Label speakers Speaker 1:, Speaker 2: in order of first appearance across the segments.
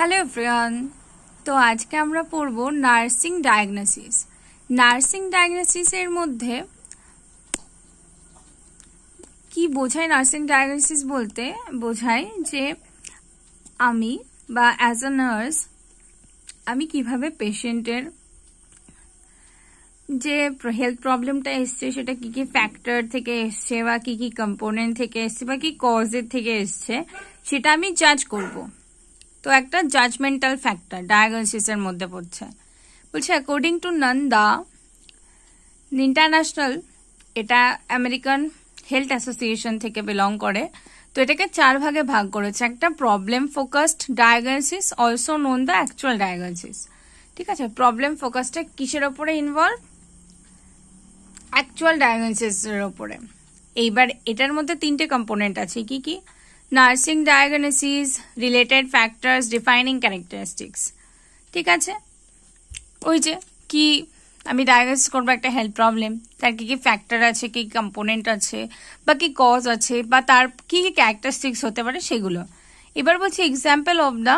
Speaker 1: Hello everyone. তো আজকে আমরা পড়ব নার্সিং ডায়াগনোসিস। নার্সিং ডায়াগনোসিসের মধ্যে কি বোঝায়? নার্সিং ডায়াগনোসিস বলতে বোঝায় যে আমি বা অ্যাজ আ নার্স আমি কিভাবে পেশেন্টের যে হেলথ প্রবলেমটা এসছে সেটা কি কি ফ্যাক্টর থেকে এসছে বা কি কি কম্পোনেন্ট থেকে এসছে বা কি কজের থেকে এসছে সেটা আমি জাজ করব। তো একটা জাজমেন্টাল ফ্যাক্টর ডায়াগনোসিসের মধ্যে পড়ছে। বলছে অ্যাকর্ডিং টু নন্দা ইন্টারন্যাশনাল, এটা আমেরিকান হেলথ অ্যাসোসিয়েশন থেকে বিলং করে। তো এটাকে 4 ভাগে ভাগ করেছে। একটা problem focused diagnosis, also known the actual diagnosis. ঠিক আছে, প্রবলেম ফোকাসটা কিসের ওপরে ইনভলভ? অ্যাকচুয়াল ডায়াগনোসিসের ওপরে। এইবার এটার মধ্যে 3টে কম্পোনেন্ট আছে। কি কি? Nursing diagnosis, related factors, defining characteristics. ঠিক আছে, ওই যে কি আমি ডায়াগনোসিস করবো একটা হেলথ প্রবলেম, তার কি কি ফ্যাক্টর আছে, কি কম্পোনেন্ট আছে বা কি কজ আছে বা তার কি কি ক্যারেক্টারিস্টিক্স হতে পারে সেগুলো। এবার বলছি example of the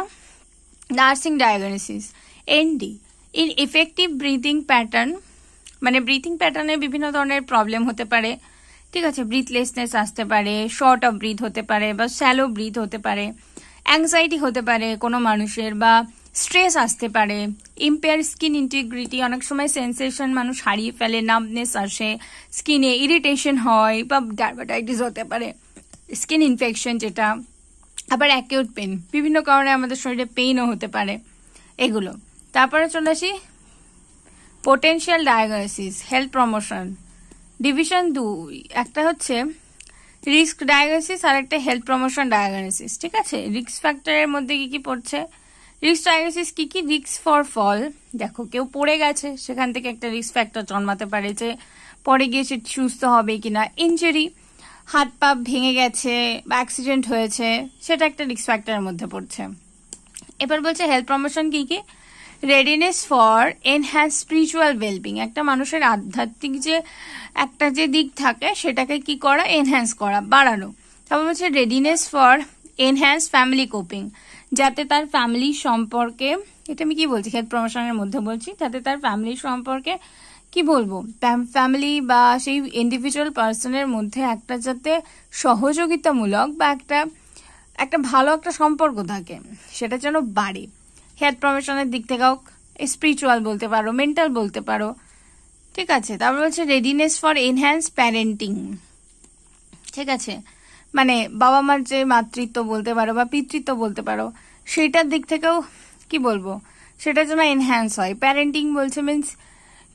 Speaker 1: nursing diagnosis. ND, ineffective breathing pattern, মানে ব্রিথিং প্যাটার্নে বিভিন্ন ধরনের প্রবলেম হতে পারে। ঠিক আছে, ব্রিথলেসনেস আসতে পারে, শর্ট অফ ব্রিথ হতে পারে বা শ্যালো ব্রিথ হতে পারে, অ্যাংজাইটি হতে পারে কোনো মানুষের, বা স্ট্রেস আসতে পারে, ইম্পেয়ার স্কিন ইন্টিগ্রিটি, অনেক সময় সেন্সেশন মানুষ হারিয়ে ফেলে, নামনেস আসে, স্কিনে ইরিটেশন হয় বা ডার্মাটাইটিস হতে পারে, স্কিন ইনফেকশন যেটা, আবার অ্যাকিউট পেন, বিভিন্ন কারণে আমাদের শরীরে পেইনও হতে পারে এগুলো। তারপরে চলে আসি potential diagnosis, health promotion. Division 2, একটা হচ্ছে রিস্ক ডায়াগনোসিস আর একটা হেলথ প্রমোশন ডায়াগনোসিস। ঠিক আছে, রিস্ক ফ্যাক্টরের মধ্যে কি কি পড়ছে? রিস্ক ডায়াগনোসিস কি কি? রিস্ক ফর ফল, দেখো কেউ পড়ে গেছে সেখান থেকে একটা রিস্ক ফ্যাক্টর জন্মাতে পারে যে পরে গিয়ে সে সুস্থ হবে কিনা। ইনজুরি, হাত পা ভেঙে গেছে বা অ্যাক্সিডেন্ট হয়েছে, সেটা একটা রিস্ক ফ্যাক্টরের মধ্যে পড়ছে। এবার বলছে হেলথ প্রমোশন কি কি? Readiness for enhance spiritual wellbeing, একটা মানুষের আধ্যাত্মিক যে একটা যে দিক থাকে সেটাকে কি করা? এনহ্যান্স করা, বাড়ানো। তারপর বলছে readiness for enhance family coping, যাতে তার ফ্যামিলি সম্পর্কে, এটা আমি কি বলছি হেলথ প্রমোশনের মধ্যে বলছি, যাতে তার ফ্যামিলি সম্পর্কে কি বলবো, ফ্যামিলি বা সেই ইন্ডিভিজুয়াল পার্সনের মধ্যে একটা যাতে সহযোগিতামূলক বা একটা ভালো একটা সম্পর্ক থাকে সেটা যেন বাড়ে। হেলথ প্রমোশনের দিক থেকেও স্পিরিচুয়াল বলতে পারো, মেন্টাল বলতে পারো। ঠিক আছে, তারপর বলছে রেডিনেস ফর এনহ্যান্স প্যারেন্টিং। ঠিক আছে, মানে বাবা মার যে মাতৃত্ব বলতে পারো বা পিতৃত্ব বলতে পারো, সেটার দিক থেকেও কি বলবো, সেটা যেন এনহ্যান্স হয়। প্যারেন্টিং বলছে মিনস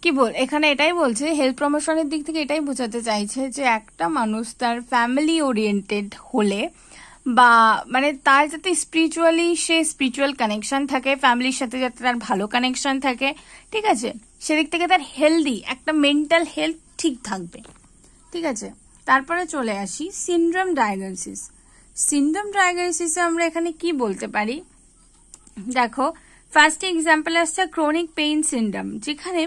Speaker 1: কি এখানে এটাই বলছে, হেলথ প্রমোশনের দিক থেকে এটাই বোঝাতে চাইছে যে একটা মানুষ তার ফ্যামিলি ওরিয়েন্টেড হলে বা মানে তার যাতে স্পিরিচুয়ালি সে স্পিরিচুয়াল কানেকশন থাকে, ফ্যামিলির সাথে যাতে তার ভালো কানেকশন থাকে। ঠিক আছে, সেদিক থেকে তার হেলদি একটা মেন্টাল হেলথ ঠিক থাকবে। ঠিক আছে, তারপরে চলে আসি সিনড্রোম ডায়াগনোসিস। সিনড্রোম ডায়াগনোসিসে আমরা এখানে কি বলতে পারি? দেখো, ফার্স্ট এক্সাম্পল আসছে ক্রনিক পেইন সিনড্রোম, যেখানে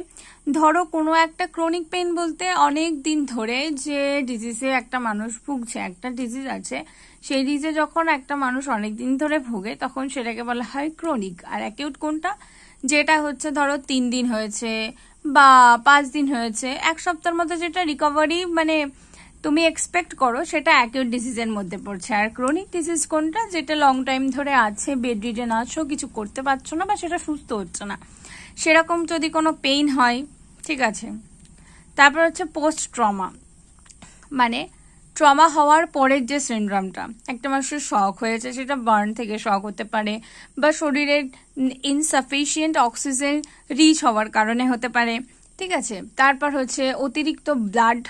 Speaker 1: ধরো কোনো একটা ক্রনিক পেইন বলতে অনেক দিন ধরে যে ডিজিজে একটা মানুষ ভুগছে, একটা ডিজিজ আছে, সেই ডিজিজে যখন একটা মানুষ অনেক দিন ধরে ভোগে তখন সেটাকে বলা হয় ক্রনিক। আর অ্যাকিউট কোনটা? যেটা হচ্ছে ধরো 3 দিন হয়েছে বা 5 দিন হয়েছে, 1 সপ্তাহের মধ্যে যেটা রিকভারি মানে তুমি এক্সপেক্ট করো, সেটা অ্যাকিউট ডিজিজের মধ্যে পড়ছে। আর ক্রনিক ডিজিজ কোনটা? যেটা লং টাইম ধরে আছে, বেড রিডেন আছো, কিছু করতে পারছো না বা সেটা সুস্থ হচ্ছে না, সেরকম যদি কোনো পেইন হয়। ঠিক আছে, তারপর হচ্ছে পোস্ট ট্রমা, মানে ট্রমা হওয়ার পরের যে সিনড্রোমটা, একটা মানুষের শক হয়েছে, সেটা বার্ন থেকে শক হতে পারে বা শরীরের ইনসাফিসিয়েন্ট অক্সিজেন রিচ হওয়ার কারণে হতে পারে। ঠিক আছে, তারপর হচ্ছে অতিরিক্ত ব্লাড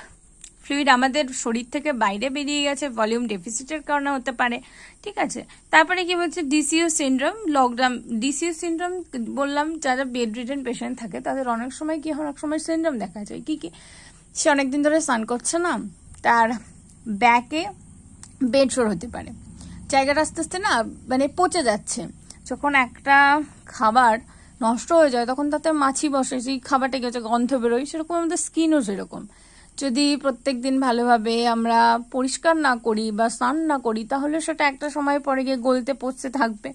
Speaker 1: ফ্লুইড আমাদের শরীর থেকে বাইরে বেরিয়ে গেছে, ভলিউম ডেফিসিটের কারণে হতে পারে। ঠিক আছে, তারপরে কি বলছে DCU syndrome, lockdown. DCU syndrome বললাম যারা বেড রিডেন পেশেন্ট থাকে তাদের অনেক সময় কি হয়, অনেক সময় সিনড্রোম দেখা যায়। কি কি? সে অনেকদিন ধরে স্নান করছে না, তার ব্যাকে বেড সোর হতে পারে, জায়গাটা আস্তে আস্তে না মানে পচে যাচ্ছে। যখন একটা খাবার নষ্ট হয়ে যায় তখন তাতে মাছি বসে, সেই খাবারটা গেছে গন্ধ বেরোয়, সেরকম আমাদের স্কিনও সেরকম। যদি প্রত্যেকদিন ভালোভাবে আমরা পরিষ্কার না করি বা স্নান না করি তাহলে সেটা একটা সময় পরে গিয়ে গলতে পচতে থাকবে।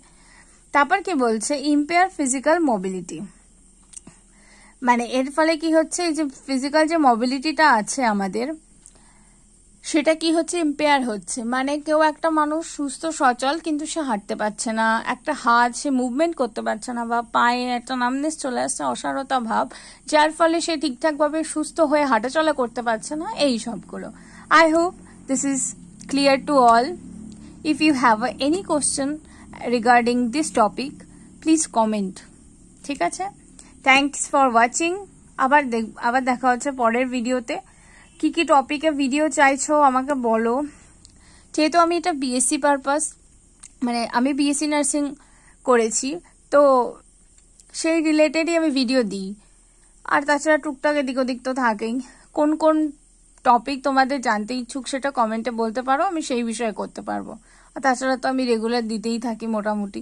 Speaker 1: তারপর কি বলছে, ইম্পেয়ার ফিজিক্যাল মোবিলিটি, মানে এর ফলে কি হচ্ছে, এই যে ফিজিক্যাল যে মোবিলিটিটা আছে আমাদের, সেটা কি হচ্ছে, ইম্পেয়ার হচ্ছে। মানে কেউ একটা মানুষ সুস্থ সচল কিন্তু সে হাঁটতে পারছে না, একটা হাত সে মুভমেন্ট করতে পারছে না, বা পায়ে একটা নামনেস চলে আসছে, অসারতা ভাব, যার ফলে সে ঠিকঠাকভাবে সুস্থ হয়ে হাঁটাচলা করতে পারছে না, এই সবগুলো। I hope this is clear to all. If you have any question regarding this topic, please comment. ঠিক আছে, থ্যাংকস ফর ওয়াচিং। আবার দেখা হচ্ছে পরের ভিডিওতে। কি কি টপিকে ভিডিও চাইছো আমাকে বলো। যেহেতু আমি এটা বিএসসি পারপাস, মানে আমি বিএসসি নার্সিং করেছি, তো সেই রিলেটেডই আমি ভিডিও দিই। আর তাছাড়া টুকটাক এদিক ওদিক তো থাকেই। কোন কোন টপিক তোমাদের জানতে ইচ্ছুক সেটা কমেন্টে বলতে পারো, আমি সেই বিষয়ে করতে পারবো। আর তাছাড়া তো আমি রেগুলার দিতেই থাকি মোটামুটি।